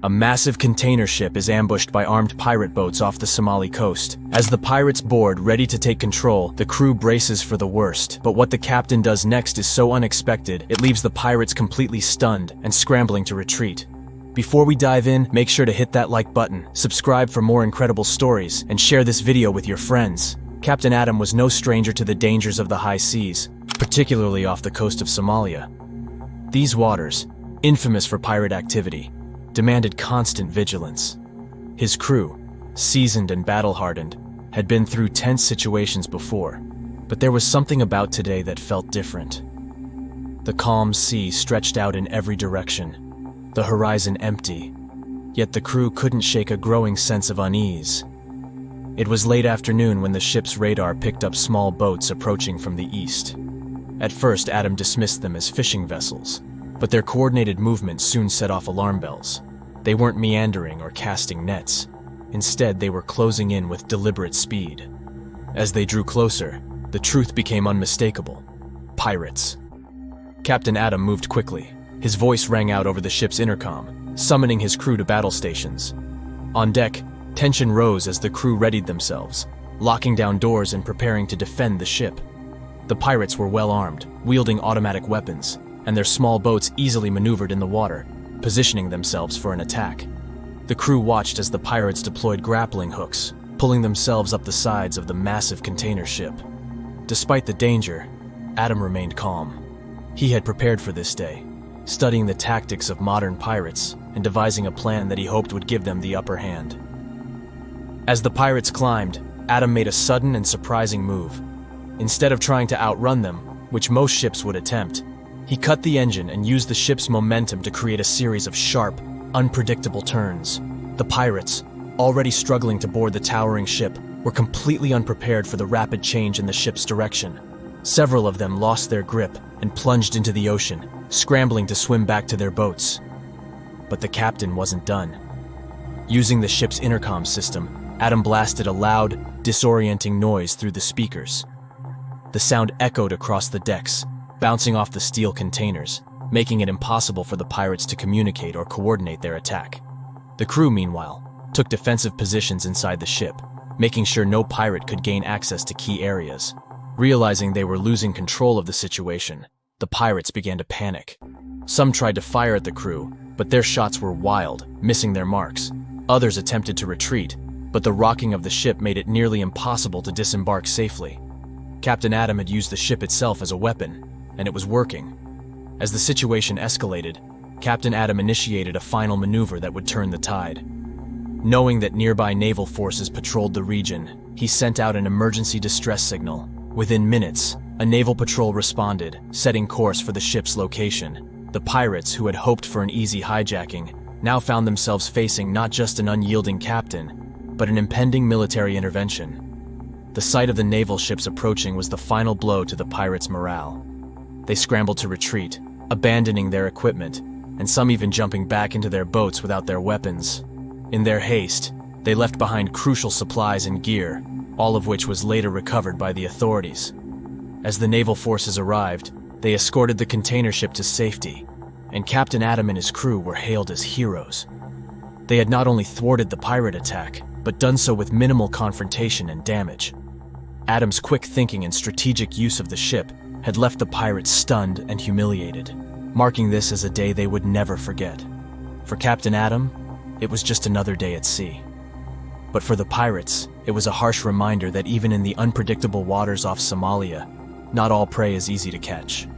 A massive container ship is ambushed by armed pirate boats off the Somali coast. As the pirates board, ready to take control, the crew braces for the worst. But what the captain does next is so unexpected, it leaves the pirates completely stunned and scrambling to retreat. Before we dive in, make sure to hit that like button, subscribe for more incredible stories, and share this video with your friends. Captain Adam was no stranger to the dangers of the high seas, particularly off the coast of Somalia. These waters, infamous for pirate activity, demanded constant vigilance. His crew, seasoned and battle-hardened, had been through tense situations before, but there was something about today that felt different. The calm sea stretched out in every direction, the horizon empty, yet the crew couldn't shake a growing sense of unease. It was late afternoon when the ship's radar picked up small boats approaching from the east. At first, Adam dismissed them as fishing vessels, but their coordinated movement soon set off alarm bells. They weren't meandering or casting nets. Instead, they were closing in with deliberate speed. As they drew closer, the truth became unmistakable. Pirates. Captain Adam moved quickly. His voice rang out over the ship's intercom, summoning his crew to battle stations. On deck, tension rose as the crew readied themselves, locking down doors and preparing to defend the ship. The pirates were well armed, wielding automatic weapons, and their small boats easily maneuvered in the water, positioning themselves for an attack. The crew watched as the pirates deployed grappling hooks, pulling themselves up the sides of the massive container ship. Despite the danger, Adam remained calm. He had prepared for this day, studying the tactics of modern pirates and devising a plan that he hoped would give them the upper hand. As the pirates climbed, Adam made a sudden and surprising move. Instead of trying to outrun them, which most ships would attempt, he cut the engine and used the ship's momentum to create a series of sharp, unpredictable turns. The pirates, already struggling to board the towering ship, were completely unprepared for the rapid change in the ship's direction. Several of them lost their grip and plunged into the ocean, scrambling to swim back to their boats. But the captain wasn't done. Using the ship's intercom system, Adam blasted a loud, disorienting noise through the speakers. The sound echoed across the decks, bouncing off the steel containers, making it impossible for the pirates to communicate or coordinate their attack. The crew, meanwhile, took defensive positions inside the ship, making sure no pirate could gain access to key areas. Realizing they were losing control of the situation, the pirates began to panic. Some tried to fire at the crew, but their shots were wild, missing their marks. Others attempted to retreat, but the rocking of the ship made it nearly impossible to disembark safely. Captain Adam had used the ship itself as a weapon, and it was working. As the situation escalated, Captain Adam initiated a final maneuver that would turn the tide. Knowing that nearby naval forces patrolled the region, he sent out an emergency distress signal. Within minutes, a naval patrol responded, setting course for the ship's location. The pirates, who had hoped for an easy hijacking, now found themselves facing not just an unyielding captain, but an impending military intervention. The sight of the naval ships approaching was the final blow to the pirates' morale. They scrambled to retreat, abandoning their equipment, and some even jumping back into their boats without their weapons. In their haste, they left behind crucial supplies and gear, all of which was later recovered by the authorities. As the naval forces arrived, they escorted the container ship to safety, and Captain Adam and his crew were hailed as heroes. They had not only thwarted the pirate attack, but done so with minimal confrontation and damage. Adam's quick thinking and strategic use of the ship had left the pirates stunned and humiliated, marking this as a day they would never forget. For Captain Adam, it was just another day at sea. But for the pirates, it was a harsh reminder that even in the unpredictable waters off Somalia, not all prey is easy to catch.